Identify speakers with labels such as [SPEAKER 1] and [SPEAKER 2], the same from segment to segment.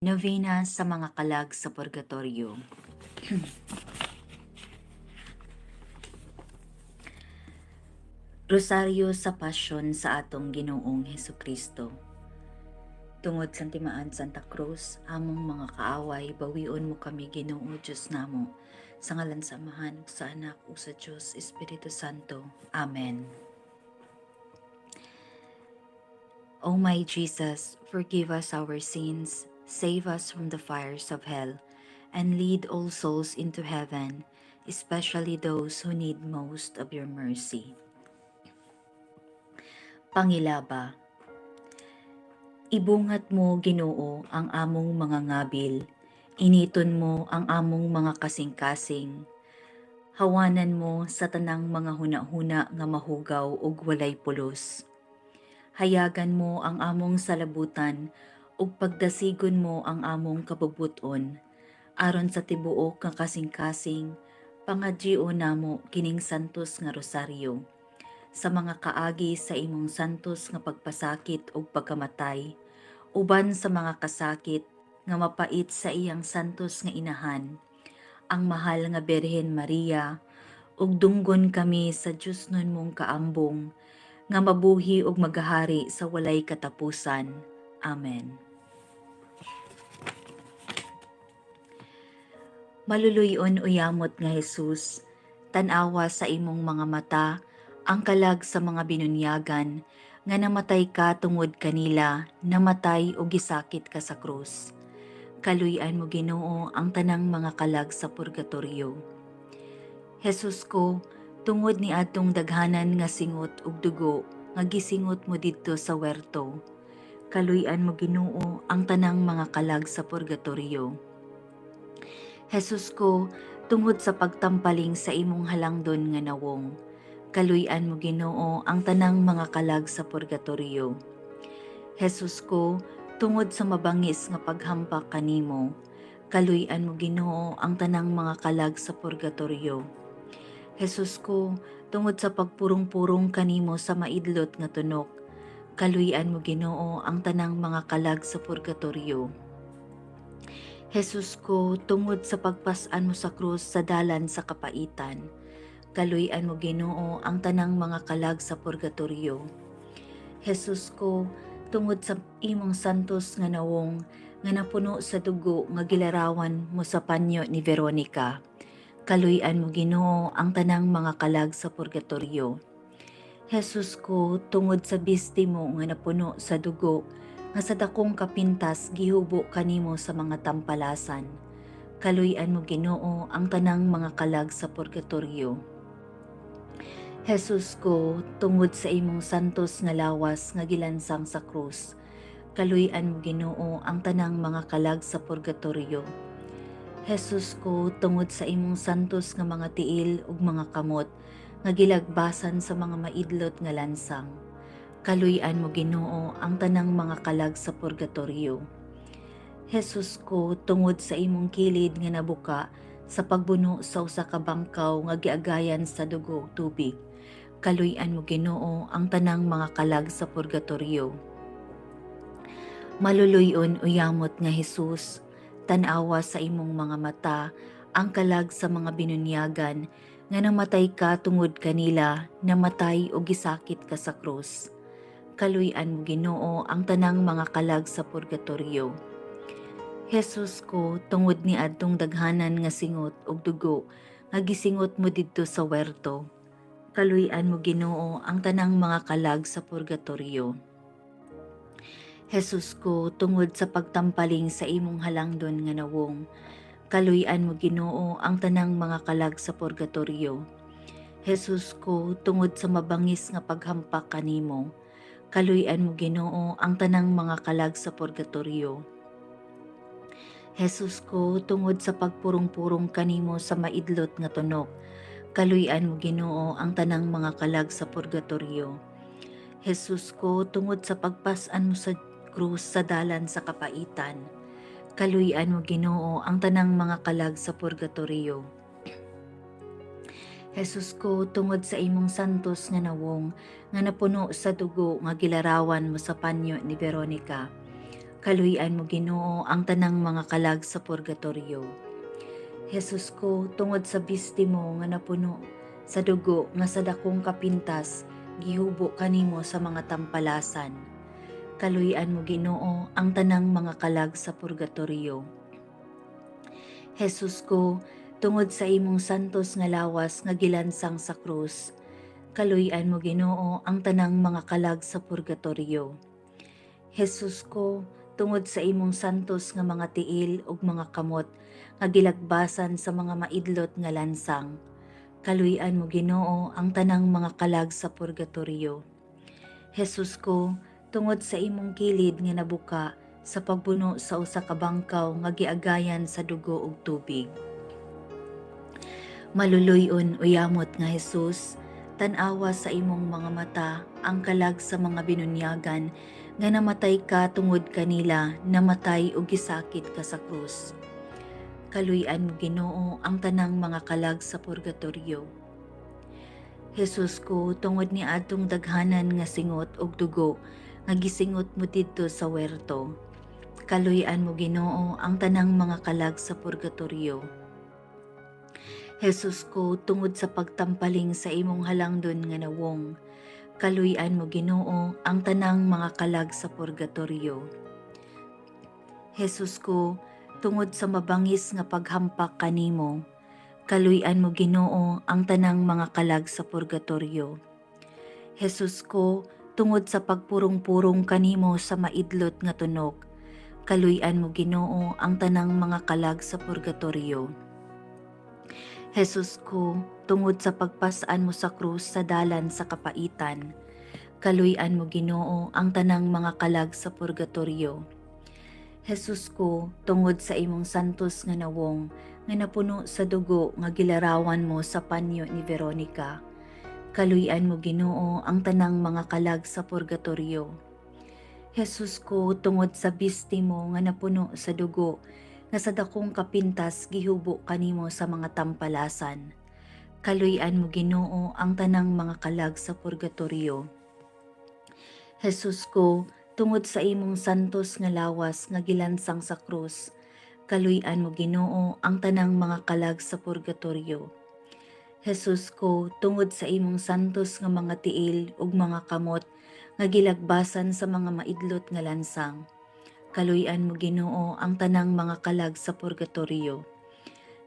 [SPEAKER 1] Novena sa mga kalag sa purgatorio. Rosaryo sa pasyon sa atong Ginoong Hesukristo. Tungod sa timaan Santa Cruz, among mga kaaway, bawion mo kami Ginoo Diyos namo, sa ngalan sa Amahan, sa Anak, ug sa Diyos, Espiritu Santo. Amen. O my Jesus, forgive us our sins, save us from the fires of hell, and lead all souls into heaven, especially those who need most of your mercy. Pangilaba. Ibungat mo, Ginoo, ang among mga ngabil, initon mo ang among mga kasing-kasing. Hawanan mo sa tanang mga huna-huna nga mahugaw ug walay pulos. Hayagan mo ang among salabutan ug pagdasigon mo ang among kabubuton aron sa tibuok nga kasing-kasing pangadyo namo kining santos nga rosaryo sa mga kaagi sa imong santos nga pagpasakit ug pagkamatay uban sa mga kasakit nga mapait sa iyang santos nga inahan ang mahal nga Birhen Maria ug dunggon kami sa Dios nun mong kaambong nga mabuhi ug maghahari sa walay katapusan. Amen. Maluluyon uyamot nga Jesus, tan-awa sa imong mga mata, ang kalag sa mga binunyagan, nga namatay ka tungod kanila, namatay o gisakit ka sa krus. Kaluyan mo Ginoo ang tanang mga kalag sa purgatorio. Jesus ko, tungod ni atong daghanan nga singot ug dugo, nga gisingot mo didto sa werto. Kaluyan mo Ginoo ang tanang mga kalag sa purgatorio. Jesus ko, tungod sa pagtampaling sa imong halangdon nga nawong, kaluyan mo Ginoo ang tanang mga kalag sa purgatorio. Jesus ko, tungod sa mabangis nga paghampak kanimo, kaluyan mo Ginoo ang tanang mga kalag sa purgatorio. Jesus ko, tungod sa pagpurong-purong kanimo sa maidlot nga tunok, kaluyan mo Ginoo ang tanang mga kalag sa purgatorio. Jesus ko, tungod sa pagpasan mo sa krus sa dalan sa kapaitan, kaluyan mo Ginoo ang tanang mga kalag sa purgatorio. Jesus ko, tungod sa imong santos nga nawong, nga napuno sa dugo nga gilarawan mo sa panyo ni Veronica, kaluyan mo Ginoo ang tanang mga kalag sa purgatorio. Jesus ko, tungod sa bisti mo nga napuno sa dugo, nga sa dakong kapintas gihubo kanimo sa mga tampalasan, kaluyan mo Ginoo ang tanang mga kalag sa purgatorio. Jesus ko, tungod sa imong santos nga lawas nga gilansang sa krus, kaluyan mo Ginoo ang tanang mga kalag sa purgatorio. Jesus ko, tungod sa imong santos nga mga tiil ug mga kamot nga gilagbasan sa mga maidlot nga lansang, kaluyan mo Ginoo ang tanang mga kalag sa purgatorio. Jesus ko, tungod sa imong kilid nga nabuka sa pagbuno sa usa ka bangkaw nga giagayan sa dugo ug tubig, kaluyan mo Ginoo ang tanang mga kalag sa purgatorio. Maluluyon uyamot nga Jesus, tan-awa sa imong mga mata, ang kalag sa mga binunyagan, nga namatay ka tungod kanila, namatay o gisakit ka sa krus. Kaluyan mo Ginoo ang tanang mga kalag sa purgatorio. Jesus ko, tungod ni adtong daghanan nga singot ug dugo, nga gisingot mo didto sa werto. Kaluyan mo Ginoo ang tanang mga kalag sa purgatorio. Jesus ko, tungod sa pagtampaling sa imong halangdon nga nawong, kaluyan mo Ginoo ang tanang mga kalag sa purgatorio. Jesus ko, tungod sa mabangis nga paghampak kanimo, kaluyan mo Ginoo ang tanang mga kalag sa purgatorio. Jesus ko, tungod sa pagpurong-purong kanimo sa maidlot nga tunok, kaluyan mo Ginoo ang tanang mga kalag sa purgatorio. Jesus ko, tungod sa pagpasan mo sa krus sa dalan sa kapaitan, kaluyan mo Ginoo ang tanang mga kalag sa purgatorio. Jesus ko, tungod sa imong santos nga nawong, nga napuno sa dugo nga gilarawan mo sa panyo ni Veronica, Kaluy-an mo Ginoo ang tanang mga kalag sa purgatorio. Jesus ko, tungod sa bisti mo nga napuno sa dugo nga sa dakong kapintas, gihubo kanimo sa mga tampalasan. Kaluy-an mo Ginoo ang tanang mga kalag sa purgatorio. Jesus ko, tungod sa imong santos nga lawas nga gilansang sa krus, kaluy-an mo Ginoo ang tanang mga kalag sa purgatorio. Jesus ko, tungod sa imong santos nga mga tiil ug mga kamot nga gilagbasan sa mga maidlot nga lansang, kaluy-an mo Ginoo ang tanang mga kalag sa purgatorio. Jesus ko, tungod sa imong kilid nga nabuka sa pagbuno sa usa ka bangkaw nga giagayan sa dugo ug tubig. Maluluyon uyamot nga Jesus, tan-awa sa imong mga mata ang kalag sa mga binunyagan nga namatay ka tungod kanila, namatay ug gisakit ka sa krus. Kaluy-an mo Ginoo ang tanang mga kalag sa purgatorio. Jesus ko, tungod ni adtong daghanan nga singot ug dugo nga gisingot mo didto sa werto, kaluy-an mo Ginoo ang tanang mga kalag sa purgatorio. Jesus ko, tungod sa pagtampaling sa imong halangdon nga nawong, kaluy-an mo Ginoo ang tanang mga kalag sa purgatorio. Jesus ko, tungod sa mabangis nga paghampak kanimo, kaluy-an mo Ginoo ang tanang mga kalag sa purgatorio. Jesus ko, tungod sa pagpurong-purong kanimo sa maidlot nga tunog, kaluy-an mo Ginoo ang tanang mga kalag sa purgatorio. Jesus ko, tungod sa pagpasaan mo sa krus sa dalan sa kapaitan, kaluy-an mo Ginoo ang tanang mga kalag sa purgatorio. Jesus ko, tungod sa imong santos nga nawong nga napuno sa dugo nga gilarawan mo sa panyo ni Veronica, kaluy-an mo Ginoo ang tanang mga kalag sa purgatorio. Jesus ko, tungod sa bisti mo nga napuno sa dugo nga sa dakong kapintas gihubo kanimo sa mga tampalasan, kaluy-an mo Ginoo ang tanang mga kalag sa purgatorio. Jesus ko, tungod sa imong santos nga lawas nga gilansang sa krus, kaluy-an mo Ginoo ang tanang mga kalag sa purgatorio. Jesus ko, tungod sa imong santos nga mga tiil ug mga kamot nga gilagbasan sa mga maidlot nga lansang, kaluy-an mo Ginoo ang tanang mga kalag sa purgatorio.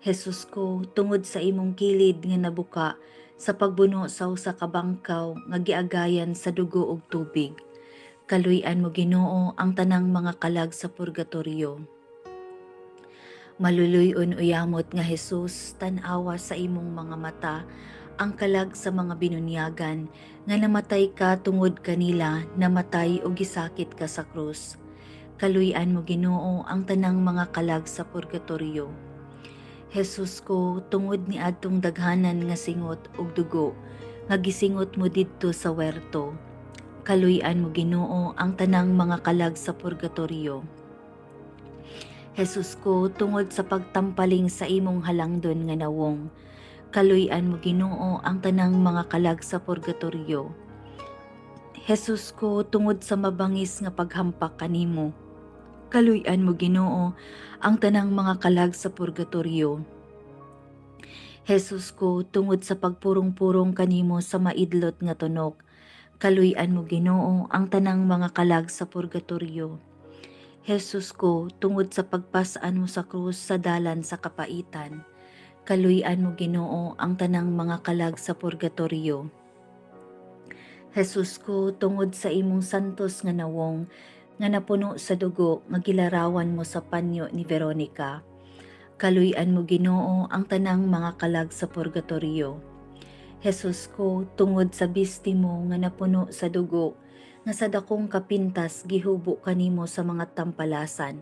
[SPEAKER 1] Jesus ko, tungod sa imong kilid nga nabuka sa pagbuno sa usa ka bangkaw nga giagayan sa dugo ug tubig, kaluy-an mo Ginoo ang tanang mga kalag sa purgatorio. Maluluyon uyamot nga Jesus, tan-awa sa imong mga mata ang kalag sa mga binunyagan nga namatay ka tungod kanila, namatay o gisakit ka sa krus. Kaluy-an mo Ginoo ang tanang mga kalag sa purgatorio. Jesus ko, tungod ni adtong daghanan nga singot ug dugo nga gisingot mo didto sa werto, kaluy-an mo Ginoo ang tanang mga kalag sa purgatorio. Jesus ko, tungod sa pagtampaling sa imong halangdon nga nawong, kaluy-an mo Ginoo ang tanang mga kalag sa purgatorio. Jesus ko, tungod sa mabangis nga paghampak kanimo, kaluy-an mo Ginoo ang tanang mga kalag sa purgatorio. Jesus ko, tungod sa pagpurong-purong kanimo sa maidlot nga tunog, kaluy-an mo Ginoo ang tanang mga kalag sa purgatorio. Jesus ko, tungod sa pagpasaan mo sa krus sa dalan sa kapaitan, kaluy-an mo Ginoo ang tanang mga kalag sa purgatorio. Jesus ko, tungod sa imong santos nga nawong nga napuno sa dugo nga gilarawan mo sa panyo ni Veronica, kaluy-an mo Ginoo ang tanang mga kalag sa purgatorio. Jesus ko, tungod sa bisti mo nga napuno sa dugo nga sa dakong kapintas gihubo kanimo sa mga tampalasan,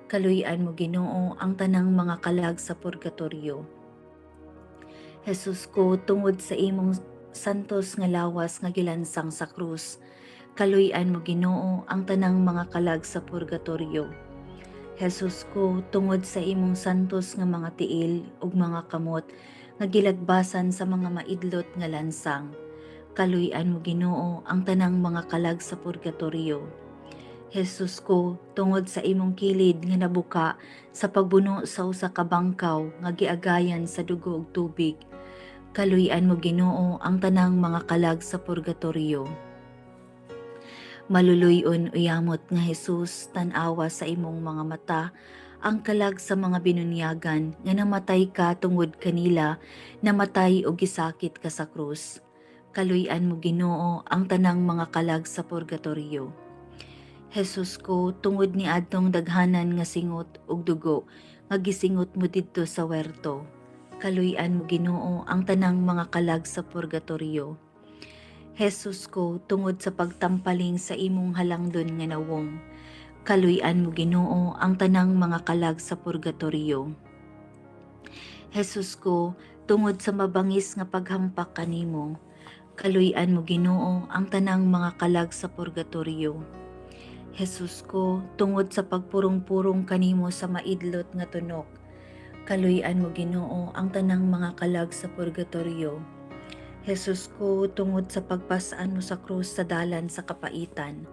[SPEAKER 1] kaluy-an mo Ginoo ang tanang mga kalag sa purgatorio. Jesus ko, tungod sa imong santos nga lawas nga gilansang sa krus, kaluy-an mo Ginoo ang tanang mga kalag sa purgatorio. Jesus ko, tungod sa imong santos nga mga tiil ug mga kamot nga gilagbasan sa mga maidlot nga lansang, kaluy-an mo Ginoo ang tanang mga kalag sa purgatorio. Jesus ko, tungod sa imong kilid nga nabuka sa pagbuno sa usa ka bangkaw nga giagayan sa dugo ug tubig, kaluy-an mo Ginoo ang tanang mga kalag sa purgatorio. Maluluyon uyamot nga Jesus, tan-awa sa imong mga mata ang kalag sa mga binunyagan nga namatay ka tungod kanila, namatay o gisakit ka sa krus. Kaluy-an mo Ginoo ang tanang mga kalag sa purgatorio. Jesus ko, tungod ni adtong daghanan nga singot ug dugo nga gisingot mo didto sa werto, kaluy-an mo Ginoo ang tanang mga kalag sa purgatorio. Jesus ko, tungod sa pagtampaling sa imong halangdon nga nawong, kaluy-an mo Ginoo ang tanang mga kalag sa purgatorio. Jesus ko, tungod sa mabangis nga paghampak kanimo, kaluy-an mo Ginoo ang tanang mga kalag sa purgatorio. Jesus ko, tungod sa pagpurong-purong kanimo sa maidlot nga tunok, kaluy-an mo Ginoo ang tanang mga kalag sa purgatorio. Jesus ko, tungod sa pagpasaan mo sa krus sa dalan sa kapaitan,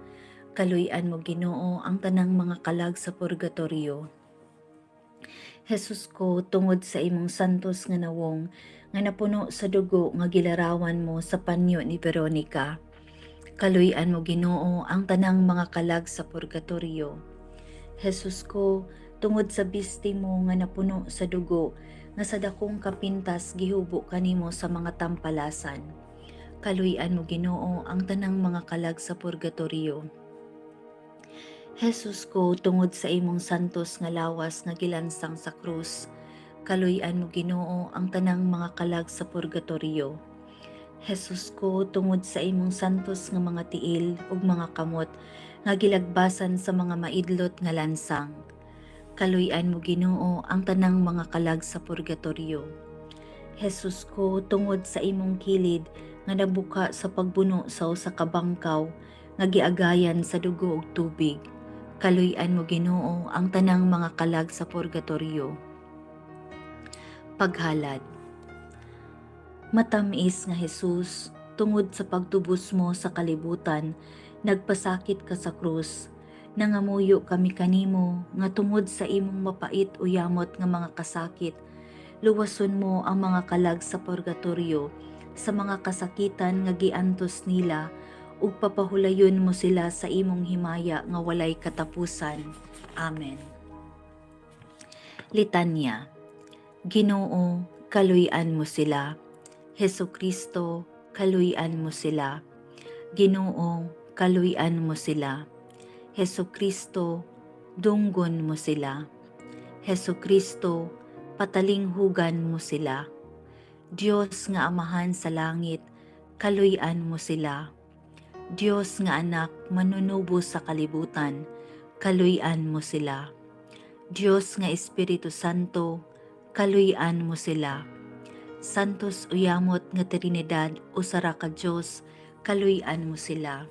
[SPEAKER 1] kaluy-an mo Ginoo ang tanang mga kalag sa purgatorio. Jesus ko, tungod sa imong santos nga nawong nga napuno sa dugo nga gilarawan mo sa panyo ni Veronica, kaluy-an mo Ginoo ang tanang mga kalag sa purgatorio. Jesus ko, tungod sa bisti mo nga napuno sa dugo nga sa dakong kapintas gihubo kanimo sa mga tampalasan, kaluy-an mo Ginoo ang tanang mga kalag sa purgatorio. Jesus ko, tungod sa imong santos nga lawas nga gilansang sa krus, kaluy-an mo Ginoo ang tanang mga kalag sa purgatorio. Jesus ko, tungod sa imong santos nga mga tiil ug mga kamot nga gilagbasan sa mga maidlot nga lansang, kaluy-an mo Ginoo ang tanang mga kalag sa purgatorio. Jesus ko, tungod sa imong kilid nga nabuka sa pagbuno sa usa ka bangkaw nga giagayan sa dugo ug tubig, kaluy-an mo Ginoo ang tanang mga kalag sa purgatorio. Paghalad. Matamis nga Jesus, tungod sa pagtubos mo sa kalibutan, nagpasakit ka sa krus, nangamuyo kami kanimo nga tungod sa imong mapait o yamot nga mga kasakit, luwason mo ang mga kalag sa purgatorio sa mga kasakitan nga giantos nila ug papahulayon mo sila sa imong himaya nga walay katapusan. Amen. Litanya. Ginoo, kaluy-an mo sila. Hesukristo, kaluy-an mo sila. Ginoo, kaluy-an mo sila. Hesukristo, dunggon mo sila. Hesukristo, patalinghugan mo sila. Diyos nga Amahan sa langit, kaluy-an mo sila. Diyos nga Anak, manunubo sa kalibutan, kaluy-an mo sila. Diyos nga Espiritu Santo, kaluy-an mo sila. Santos uyamot nga Trinidad usara ka Dios, kaluy-an mo sila.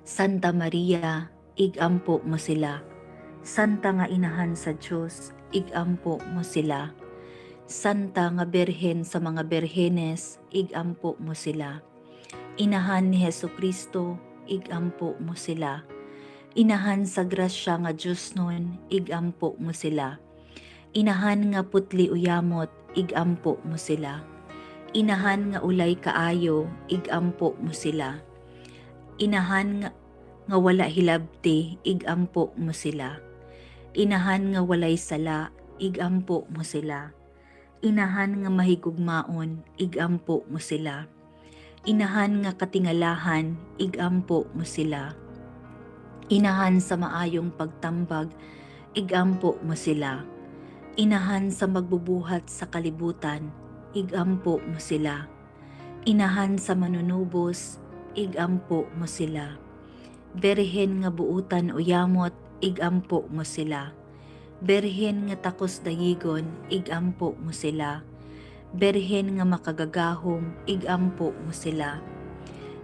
[SPEAKER 1] Santa Maria, igampo mo sila. Santa nga Inahan sa Dios, igampo mo sila. Santa nga Birhen sa mga berhenes, igampo mo sila. Inahan ni Hesukristo, igampo mo sila. Inahan sa grasya nga Dios nun, igampo mo sila. Inahan nga putli uyamot, igampo mo sila. Inahan nga ulay kaayo, igampo mo sila. Inahan nga wala hilabti, igampo mo sila. Inahan nga walay sala, igampo mo sila. Inahan nga mahigugmaon, igampo mo sila. Inahan nga katingalahan, igampo mo sila. Inahan sa maayong pagtambag, igampo mo sila. Inahan sa magbubuhat sa kalibutan, igampo mo sila. Inahan sa manunubos, igampo mo sila. Berhen nga buutan o yamot, igampo mo sila. Berhen nga takos dayigon, igampo mo sila. Berhen nga makagagahom, igampo mo sila.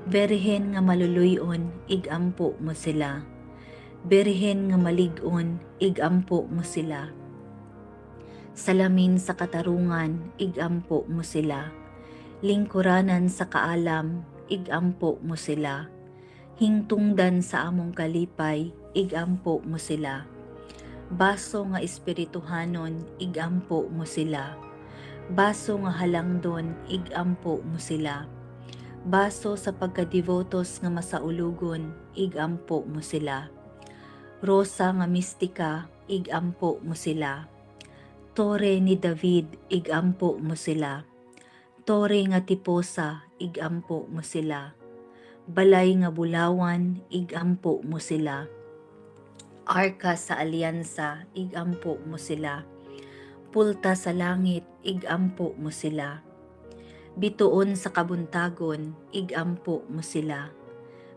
[SPEAKER 1] Berhen nga maluluyon, igampo mo sila. Berhen nga malig-on, igampo mo sila. Salamin sa katarungan, igampo mo sila. Lingkuranan sa kaalam, igampo mo sila. Hingtungdan sa among kalipay, igampo mo sila. Baso nga espirituhanon, igampo mo sila. Baso nga halangdon, igampo mo sila. Baso sa pagkadevotos nga masaulugon, igampo mo sila. Rosa nga mistika, igampo mo sila. Tore ni David, igampo mo sila. Tore nga tiposa, igampo mo sila. Balay nga bulawan, igampo mo sila. Arka sa alyansa, igampo mo sila. Pulta sa langit, igampo mo sila. Bituon sa kabuntagon, igampo mo sila.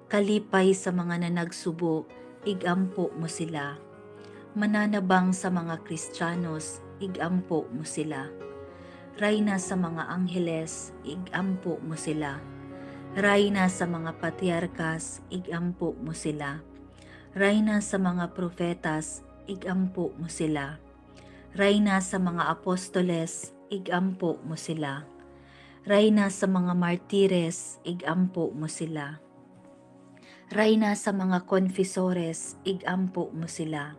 [SPEAKER 1] Kalipay sa mga nanagsubo, igampo mo sila. Mananabang sa mga Kristiyanos, igampo mo sila. Rayna sa mga angheles, igampo mo sila. Rayna sa mga patriarkas, igampo mo sila. Rayna sa mga propetas, igampo mo sila. Rayna sa mga apostoles, igampo mo sila. Rayna sa mga martires, igampo mo sila. Rayna sa mga konfesores, igampo mo sila.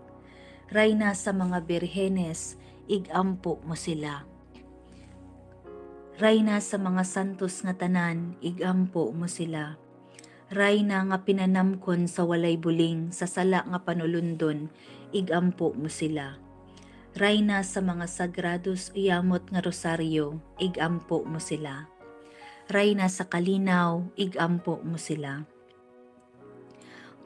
[SPEAKER 1] Rayna sa mga birhenes, igampo mo sila. Rayna sa mga santos nga tanan, igampo mo sila. Rayna nga pinanamkon sa walay buling, sa sala nga panulundon, igampo mo sila. Rayna sa mga sagrados uyamot nga rosaryo, igampo mo sila. Rayna sa kalinaw, igampo mo sila.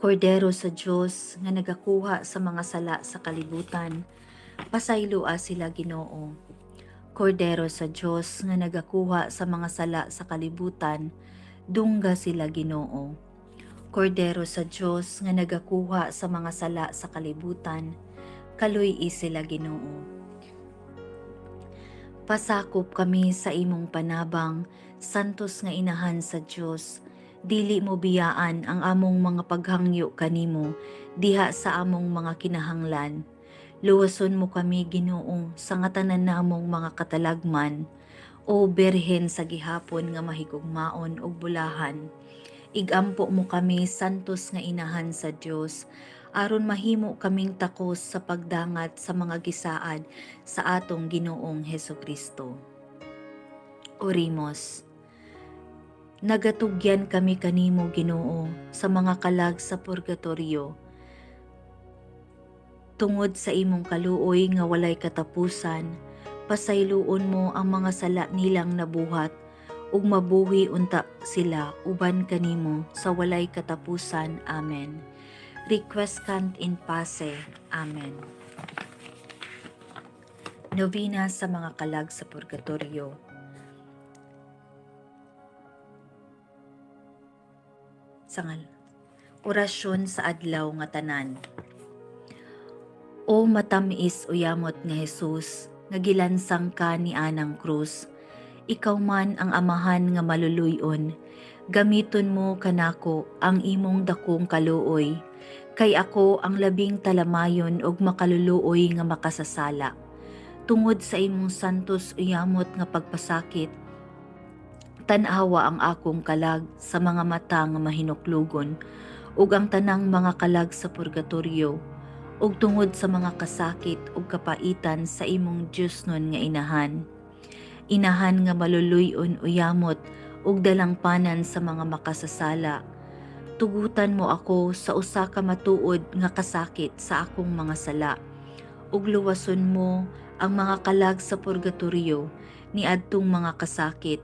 [SPEAKER 1] Kordero sa Diyos nga nagakuha sa mga sala sa kalibutan, pasaylua sila Ginoo. Kordero sa Diyos nga nagakuha sa mga sala sa kalibutan, dungga sila Ginoo. Kordero sa Diyos nga nagakuha sa mga sala sa kalibutan, kaluy-i sila Ginoo. Pasakop kami sa imong panabang, santos nga inahan sa Diyos. Dili mo biyaan ang among mga paghangyo kanimo diha sa among mga kinahanglan. Luwason mo kami Ginoo sa nga tanan namong mga katalagman, o Berhen sa gihapon nga mahigugmaon ug bulahan. Igampo mo kami santos nga inahan sa Dios, aron mahimo kaming takos sa pagdangat sa mga gisaad sa atong Ginoong Hesukristo. Orimos. Nagatugyan kami kanimo Ginoo sa mga kalag sa purgatorio, tungod sa imong kaluoy nga walay katapusan. Pasayloon mo ang mga sala nilang nabuhat, ug mabuhi unta sila uban kanimo sa walay katapusan. Amen. Requiescant in pace. Amen. Novena sa mga kalag sa purgatorio. Sangal. Orasyon sa adlaw nga tanan. O matamis uyamot nga Jesus, nga gilansang ka ni anang krus, ikaw man ang amahan nga maluluyon, gamiton mo kanako ang imong dakong kaluoy, kay ako ang labing talamayon og makaluluoy nga makasasala. Tungod sa imong santos uyamot nga pagpasakit, tanawa ang akong kalag sa mga mata nga mahinuklugon, ug ang tanang mga kalag sa purgatorio, ug tungod sa mga kasakit ug kapaitan sa imong Diosnon nga inahan. Inahan nga maluluyon uyamot ug dalangpanan sa mga makasasala. Tugutan mo ako sa usa ka matuod nga kasakit sa akong mga sala, ug luwason mo ang mga kalag sa purgatorio ni adtong mga kasakit.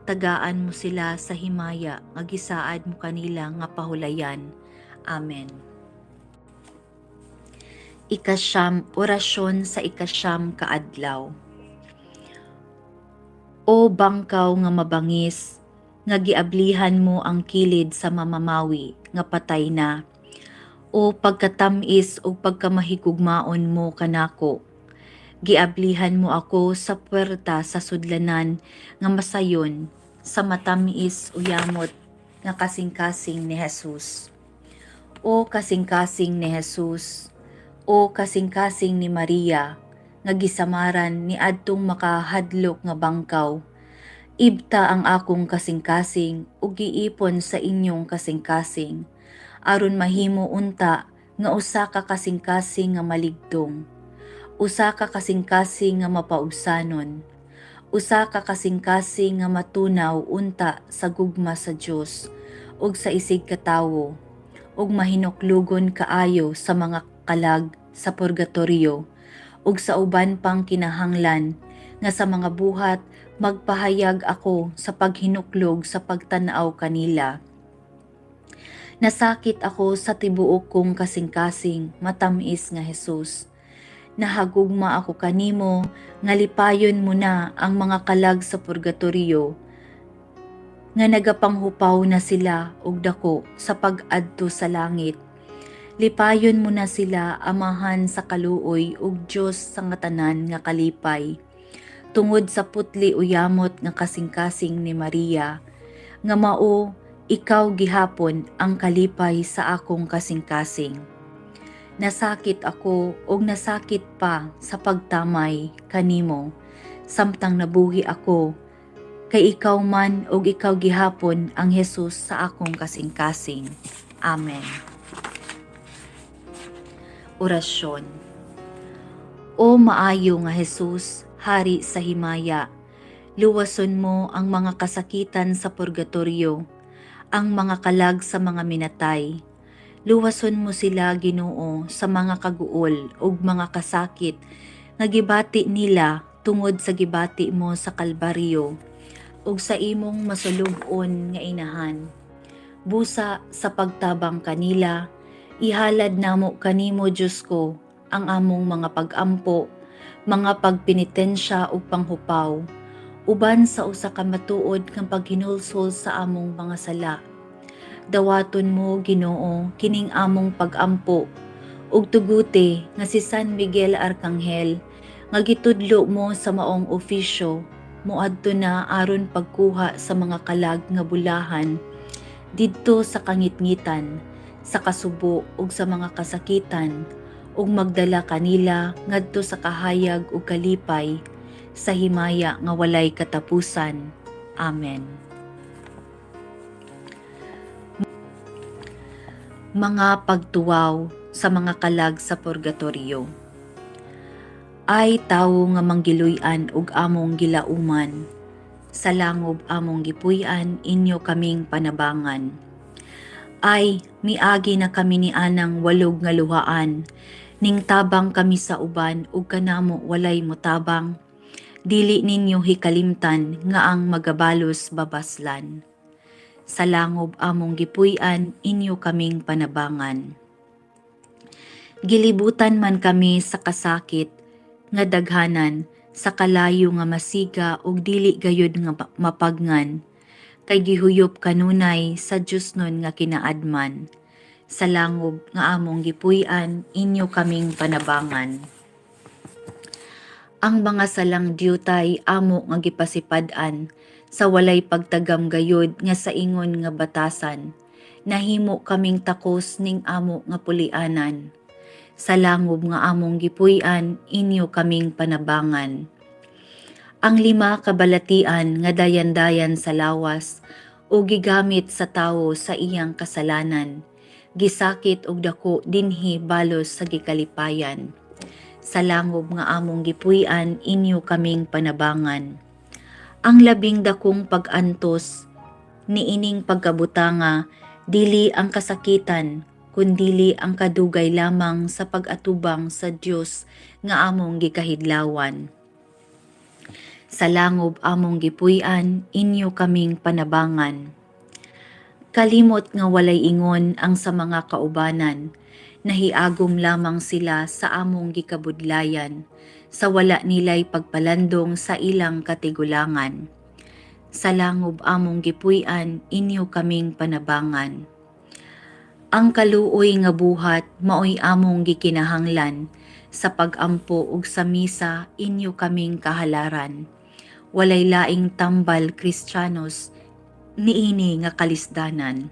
[SPEAKER 1] Tagaan mo sila sa himaya nga gisaad mo kanila nga pahulayan. Amen. Ikasyam, orasyon sa ikasyam kaadlaw. O bangkaw nga mabangis, nga giablihan mo ang kilid sa mamamawi nga patay na, o pagkatamis o pagkamahigugmaon mo kanako, giablihan mo ako sa puwerta sa sudlanan nga masayon, sa matamis uyamot nga kasing-kasing ni Jesus. O kasing-kasing ni Jesus, o kasing-kasing ni Maria, nga gisamaran ni adtong makahadlok nga bangkaw, ibta ang akong kasing-kasing ug giipon sa inyong kasing-kasing, aron mahimo unta nga usa ka kasing-kasing nga maligdong, usa ka kasing-kasing nga mapaubsanon, usa ka kasing-kasing nga matunaw unta sa gugma sa Dios ug sa isig katawo, ug mahinuklugon kaayo sa mga kalag sa purgatorio ug sa uban pang kinahanglan nga sa mga buhat magpahayag ako sa paghinuklog sa pagtan-aw kanila. Nasakit ako sa tibuok kong kasing-kasing matamis nga Hesus. Nahagugma ako kanimo nga lipayon mo na ang mga kalag sa purgatorio nga nagapanghupaw na sila og dako sa pag-adto sa langit. Lipayon mo na sila, Amahan sa kaluoy ug Dios sa nga tanan nga kalipay. Tungod sa putli uyamot nga kasing-kasing ni Maria, nga mao ikaw gihapon ang kalipay sa akong kasing-kasing. Nasakit ako og nasakit pa sa pagtamay kanimo, samtang nabuhi ako, kay ikaw man og ikaw gihapon ang Hesus sa akong kasing-kasing. Amen. Orasyon. O maayo nga Hesus, Hari sa himaya, luwason mo ang mga kasakitan sa purgatorio, ang mga kalag sa mga minatay. Luwason mo sila, Ginoo, sa mga kaguol ug mga kasakit nga gibati nila tungod sa gibati mo sa Kalbaryo ug sa imong masulug-on nga inahan. Busa sa pagtabang kanila, ihalad namo kanimo, Diyos ko, ang among mga pag-ampo, mga pagpenitensya ug panghupaw, uban sa usa ka matuod kang paghinulsol sa among mga sala. Dawaton mo, Ginoo, kining among pag-ampo ug tuguti nga si San Miguel Arcangel nga gitudlo mo sa maong ofisyo, moadto na aron pagkuha sa mga kalag nga bulahan didto sa kangitngitan, sa kasubo ug sa mga kasakitan, ug magdala kanila ngadto sa kahayag ug kalipay sa himaya nga walay katapusan. Amen. Mga pagtuwaw sa mga kalag sa purgatorio. Ay tawo nga manggiluy-an ug among gilauman, sa langob among gipuy-an inyo kaming panabangan. Ay miagi na kami ni anang walog nga luhaan, ning tabang kami sa uban ug kanamo walay motabang, dili ninyo hikalimtan nga ang magabalos babaslan. Sa langob among gipuy-an inyo kaming panabangan. Gilibutan man kami sa kasakit nga daghanan, sa kalayo nga masiga ug dili gayud nga mapagngan, kay gihuyop kanunay sa Dios nun nga kinaadman. Sa langob nga among gipuy-an inyo kaming panabangan. Ang mga salang diyutay amo nga gipasipad-an, sa walay pagtagam gayud nga sa ingon nga batasan, nahimo kaming takos ning amo nga pulianan. Sa langob nga among gipuy-an inyo kaming panabangan. Ang 5 kabalatian nga dayan-dayan sa lawas o gigamit sa tawo sa iyang kasalanan, gisakit og dako dinhi balos sa gikalipayan. Sa langob nga among gipuy-an inyo kaming panabangan. Ang 12 dakong pag-antos niining pagkabutanga, dili ang kasakitan kundili ang kadugay lamang sa pag-atubang sa Dios nga among gikahidlawan. Sa langob among gipuy-an inyo kaming panabangan. Kalimot nga walay ingon ang sa mga kaubanan, nahiagom lamang sila sa among gikabudlayan, sa wala nilay pagpalandong sa ilang katigulangan. Sa langob among gipuy-an inyo kaming panabangan. Ang kaluoy nga buhat maoy among gikinahanglan, sa pag-ampo ug sa misa inyo kaming kahalaran. Walay laing tambal Kristiyanos niini nga kalisdanan.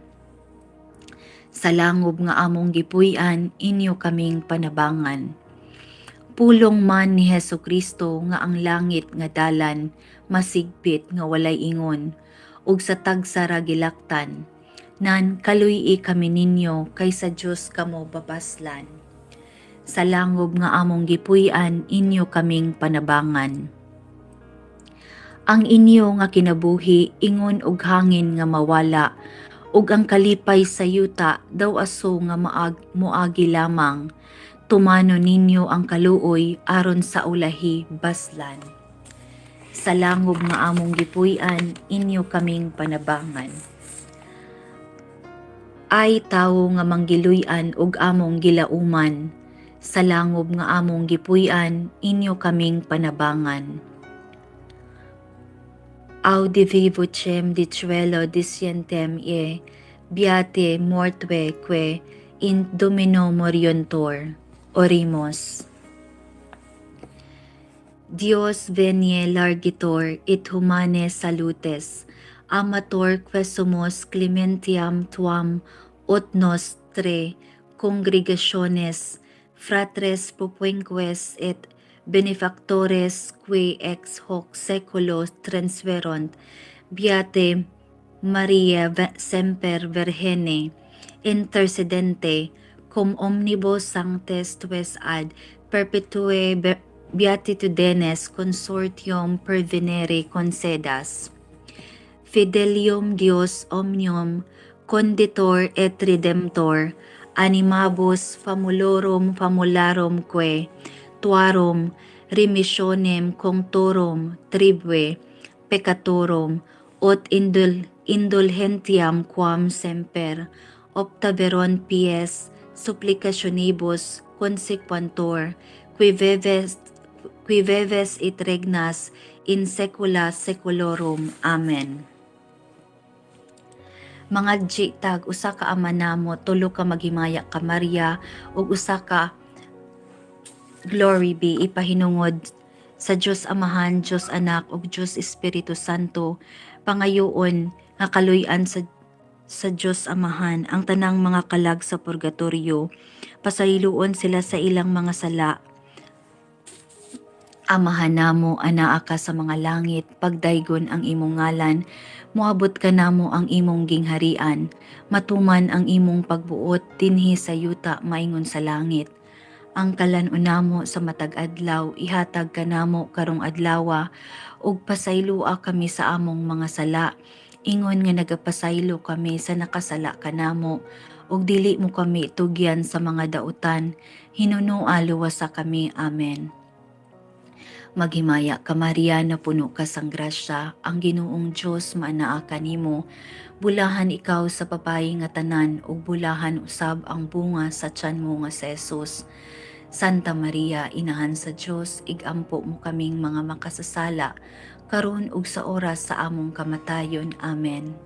[SPEAKER 1] Sa langob nga among gipuy-an inyo kaming panabangan. Pulong man ni Hesukristo nga ang langit nga dalan masigpit nga walay ingon, ug sa tagsa ra gilaktan, nan kaluy kami ninyo kaysa Diyos kamo babaslan. Sa langob nga among gipuy-an inyo kaming panabangan. Ang inyo nga kinabuhi ingon og hangin nga mawala, ug ang kalipay sa yuta daw aso nga moagi lamang. Tumano ninyo ang kaluoy aron sa ulahi baslan. Sa langob nga among gipuy-an inyo kaming panabangan. Ay tawo nga manggiluy-an ug among gilauman, sa langob nga among gipuy-an inyo kaming panabangan. Audivi vocem dicuelo disientem beate mortue que in Domino moriontor. Orimos. Dios venie largitor et humane salutes, amator que somos clementiam tuam ut nostre congregationes, fratres popuenques et benefactores qui ex hoc seculo transferunt, beate Maria semper Virgine, intercedente, cum omnibus sanctes tues ad perpetue beatitudenes consortium pervenere concedas. Fidelium Dios omnium, conditor et redemptor, animabus famularum que, tuarum, remissionem conctorum tribue, peccatorum, ut indulgentiam quam semper, optaveron pies, supplicationibus consequantor, qui vives et regnas in saecula saeculorum. Amen. Mga jitag, usa ka ama namo, tulo ka maghimaya ka Maria, ug usa ka glory be ipahinungod sa Diyos Amahan, Diyos Anak, ug Diyos Espiritu Santo, pangayoon nga kaluy-an sa Diyos Amahan, ang tanang mga kalag sa purgatorio, pasayloon sila sa ilang mga sala. Amahan namo, anaa ka sa mga langit, pagdaygon ang imong ngalan, moabot ka namo ang imong gingharian, matuman ang imong pagbuot, dinhi sa yuta maingon sa langit. Ang kalan-una mo sa matag adlaw, ihatag ka namo karong adlawa, ug pasaylua kami sa among mga sala, ingon nga nagapasaylo kami sa nakasala kanamo, ug dili mo kami tugyan sa mga dautan, hinunua luwas sa kami. Amen. Maghimaya ka Maria, na puno ka sang grasya, ang Ginoong Dios maanaa kanimo, bulahan ikaw sa babayi nga tanan, ug bulahan usab ang bunga sa tiyan mo nga si Jesus. Santa Maria, inahan sa Dios, igampo mo kaming mga makasasala, karon ug sa oras sa among kamatayon. Amen.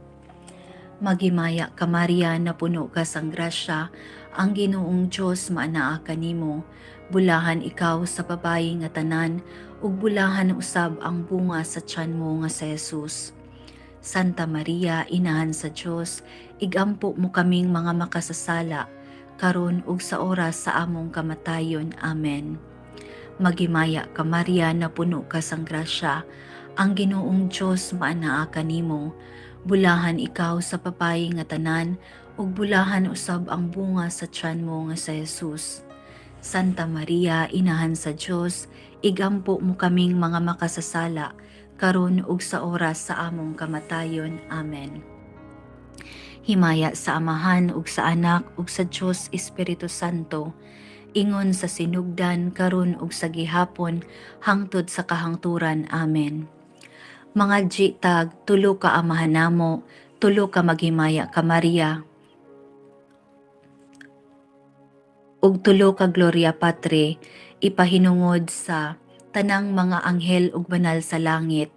[SPEAKER 1] Maghimaya ka Maria, na puno ka sang grasya, ang Ginoong Dios maanaa kanimo, bulahan ikaw sa babayi nga tanan, ug bulahan usab ang bunga sa tiyan mo nga si Jesus. Santa Maria, inahan sa Dios, igampo mo kaming mga makasasala, karon ug sa oras sa among kamatayon. Amen. Maghimaya ka Maria, na puno ka sang grasya, ang Ginoong Dios maanaa kanimo, bulahan ikaw sa babayi nga tanan, ug bulahan usab ang bunga sa tiyan mo nga si Jesus. Santa Maria, inahan sa Dios, igampo mo kaming mga makasasala, karon ug sa oras sa among kamatayon. Amen. Himaya sa Amahan ug sa Anak ug sa Dios Espiritu Santo, ingon sa sinugdan karon ug sa gihapon hangtod sa kahangturan. Amen. Mga jitag, tulo ka amahan namo, tulo ka maghimaya ka Maria, ug tulo ka Gloria Patri, ipahinungod sa tanang mga anghel ug banal sa langit.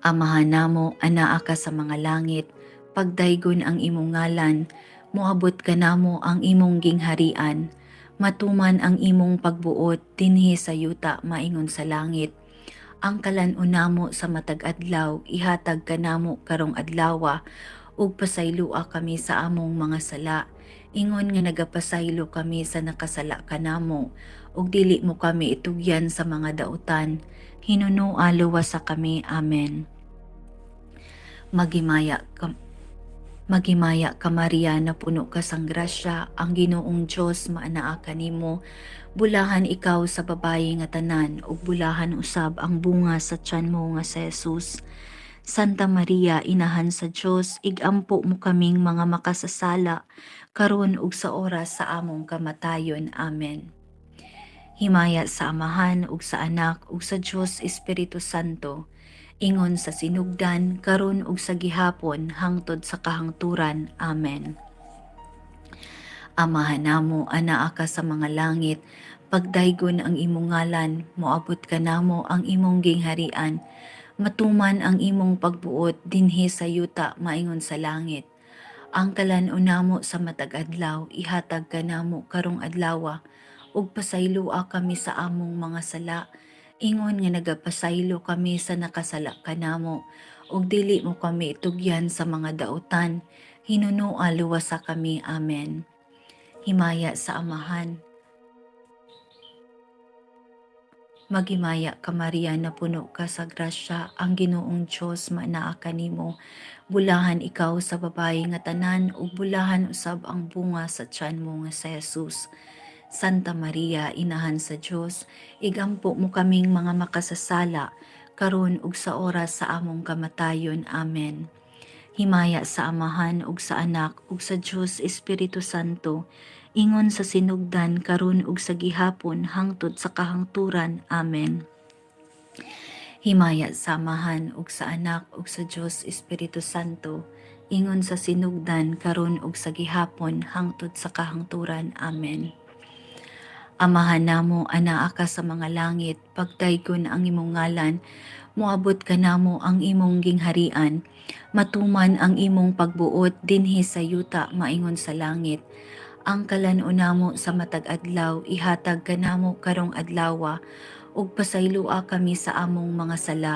[SPEAKER 1] Amahan namo, anaa ka sa mga langit, pagdaygon ang imong ngalan, moabot ka namo ang imong gingharian, matuman ang imong pagbuot dinhi sa yuta maingon sa langit. Ang kalan-una mo sa matag adlaw, ihatag ka namo karong adlawa, ug pasaylua kami sa among mga sala, ingon nga nagapasaylo kami sa nakasala kanamo, ug dili mo kami itugyan sa mga dautan, hinunua luwas sa kami. Amen. Maghimaya ka Maghimaya ka Maria, napuno ka sang grasya, ang Ginoong Dios maanaa kanimo. Bulahan ikaw sa babayi nga tanan, ug bulahan usab ang bunga sa tiyan mo nga si Jesus. Santa Maria, inahan sa Dios, igampo mo kaming mga makasasala, karon ug sa oras sa among kamatayon. Amen. Himaya sa Amahan ug sa Anak ug sa Dios Espiritu Santo, ingon sa sinugdan, karon ug sa gihapon, hangtod sa kahangturan. Amen. Amahan namo, anaa ka sa mga langit, pagdaygon ang imong ngalan, moabot ka namo ang imong gingharian, matuman ang imong pagbuot dinhi sa yuta maingon sa langit. Ang kalan-on namo sa matag adlaw, ihatag ka namo karong adlawa, ug pasaylua kami sa among mga sala, ingon nga nagapasaylo kami sa nakasala kanamo, ug dili mo kami itugyan sa mga daotan, hinunua luwasa kami. Amen. Himaya sa Amahan. Maghimaya ka Maria, napuno ka sa grasya, ang Ginoong Dios maanaa kanimo. Bulahan ikaw sa babayi nga tanan, ug bulahan usab ang bunga sa tiyan mo nga si Jesus. Santa Maria, inahan sa Dios, igampo mo kaming mga makasasala, karon ug sa oras sa among kamatayon. Amen. Himaya sa Amahan ug sa Anak ug sa Dios Espiritu Santo, ingon sa sinugdan, karon ug sa gihapon, hangtod sa kahangturan. Amen. Himaya sa Amahan ug sa Anak ug sa Dios Espiritu Santo, ingon sa sinugdan, karon ug sa gihapon, hangtod sa kahangturan. Amen. Amahan namo, anaa ka sa mga langit, pagdaygon ang imong ngalan, moabot ka namo ang imong gingharian, matuman ang imong pagbuot dinhi sa yuta maingon sa langit. Ang kalan-on namo sa matag adlaw, ihatag ka namo karong adlawa, ug pasaylua kami sa among mga sala,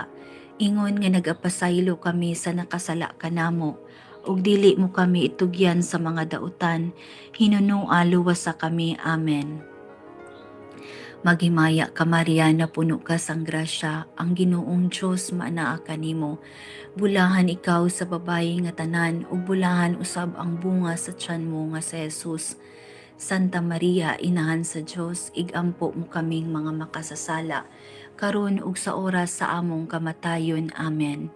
[SPEAKER 1] ingon nga nagapasaylo kami sa nakasala kanamo, ug dili mo kami itugyan sa mga daotan, hinunua luwasa kami. Amen. Maghimaya ka Maria, napuno ka sang grasya, ang Ginoong Dios maanaa kanimo. Bulahan ikaw sa babayi nga tanan, ug bulahan usab ang bunga sa tiyan mo nga si Jesus. Santa Maria, inahan sa Dios, igampo mo kaming mga makasasala, karon ug sa oras sa among kamatayon. Amen.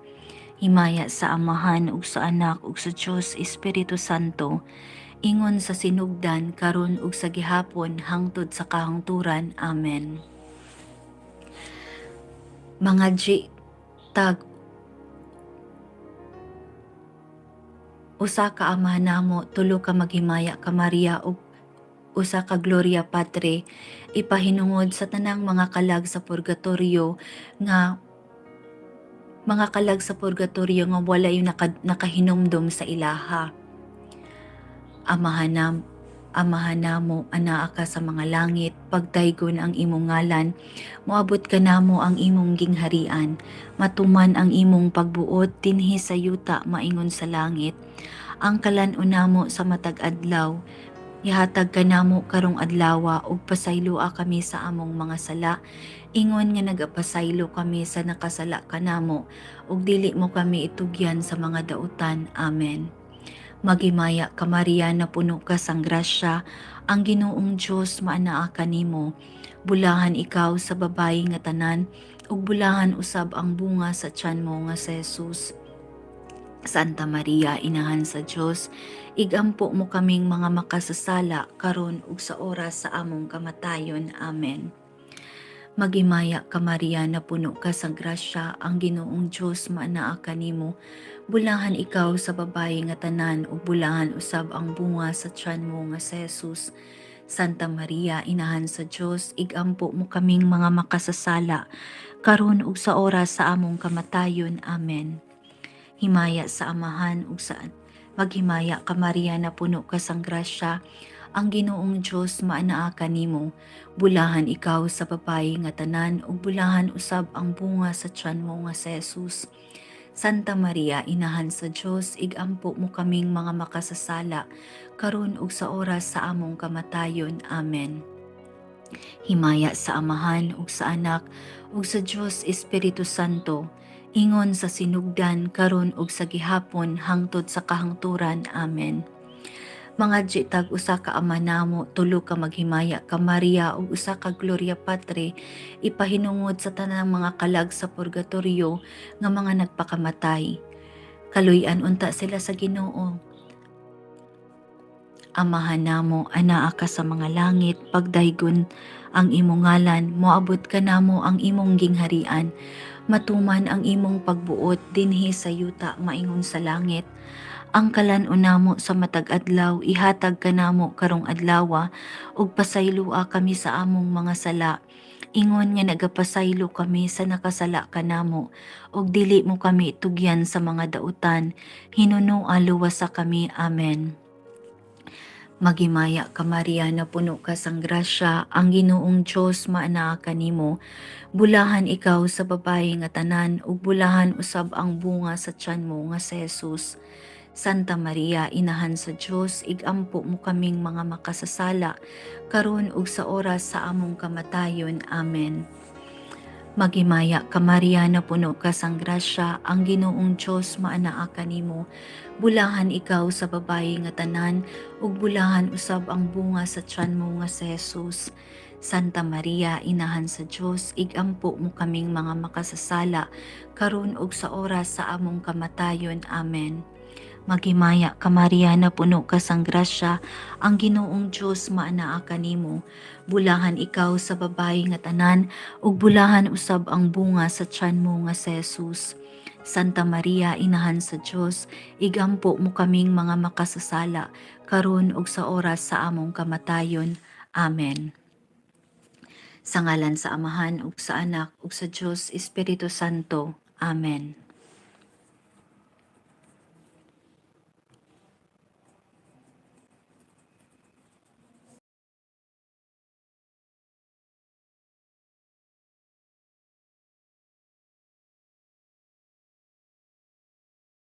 [SPEAKER 1] Himaya sa Amahan ug sa Anak ug sa Dios Espiritu Santo, ingon sa sinugdan, karon ug sa gihapon, hangtod sa kahangturan. Amen. Mga tag usa ka Amahan namo, tulo ka maghimaya ka Maria, ug usa ka Gloria Patri, ipahinungod sa tanang mga kalag sa purgatorio nga walay nakahinumdom sa ilaha. Amahan namo, anaa ka sa mga langit, pagdaygon ang imong ngalan, moabot ka namo ang imong gingharian, matuman ang imong pagbuot dinhi sa yuta maingon sa langit. Ang kalan-on namo sa matag adlaw, ihatag ka namo karong adlawa, ug pasaylua kami sa among mga sala, ingon nga nagapasaylo kami sa nakasala kanamo, ug dili mo kami itugyan sa mga daotan. Amen. Maghimaya ka Maria, napuno ka sang grasya, ang Ginoong Dios maanaa kanimo. Bulahan ikaw sa babayi nga tanan, ug bulahan usab ang bunga sa tiyan mo nga si Jesus. Santa Maria, inahan sa Dios, igampo mo kaming mga makasasala, karon ug sa oras sa among kamatayon. Amen. Maghimaya ka Maria, napuno ka sa grasya, ang Ginoong Dios maanaa kanimo. Bulahan ikaw sa babayi nga tanan, ug bulahan usab ang bunga sa tiyan mo nga si Jesus. Santa Maria, inahan sa Dios, igampo mo kaming mga makasasala, karon ug sa oras sa among kamatayon. Amen. Himaya sa Amahan ug sa Maghimaya ka Maria, napuno ka sang grasya, ang Ginoong Dios maanaa kanimo. Bulahan ikaw sa babayi nga tanan, ug bulahan usab ang bunga sa tiyan mo nga si Jesus. Santa Maria, inahan sa Dios, igampo mo kaming mga makasasala, karon ug sa oras sa among kamatayon. Amen. Himaya sa Amahan ug sa Anak ug sa Dios Espiritu Santo, ingon sa sinugdan karon ug sa gihapon hangtod sa kahangturan. Amen. Mga jitag usa ka ama namo, tulo ka maghimaya ka Maria ug usa ka Gloria Patri, ipahinungod sa tanang mga kalag sa purgatorio nga mga nagpakamatay. Kaluy-an unta sila sa Ginoo. Amahan namo, anaa ka sa mga langit, pagdaygon ang imong ngalan, moabot ka namo ang imong gingharian, matuman ang imong pagbuot dinhi sa yuta maingon sa langit. Ang kalan-on namo sa matag adlaw, ihatag ka namo karong adlawa, ug pasaylua kami sa among mga sala. Ingon nga nagapasaylo kami sa nakasala ka namo, ug dili mo kami tugyan sa mga dautan, hinunua luwas sa kami. Amen. Magimaya ka Maria, na puno ka sang grasya, ang Ginoong Dios maanaa kanimo. Bulahan ikaw sa babaye nga tanan, ug bulahan usab ang bunga sa tiyan mo nga si Jesus. Santa Maria, inahan sa Dios, igampo mo kaming mga makasasala, karon ug sa oras sa among kamatayon. Amen. Magimaya ka Maria, na puno ka sang grasya, ang Ginoong Dios maanaa kanimo. Bulahan ikaw sa babaye nga tanan, ug bulahan usab ang bunga sa tiyan mo nga si Jesus. Santa Maria, inahan sa Dios, igampo mo kaming mga makasasala, karon ug sa oras sa among kamatayon. Amen. Magimaya ka Maria, na puno ka sang grasya, ang Ginoong Dios maanaa kanimo. Bulahan ikaw sa babaye nga tanan, ug bulahan usab ang bunga sa tiyan mo nga si Jesus. Santa Maria, inahan sa Dios, igampo mo kaming mga makasasala, karon ug sa oras sa among kamatayon. Amen. Sa ngalan sa Amahan ug sa Anak ug sa Dios Espiritu Santo. Amen.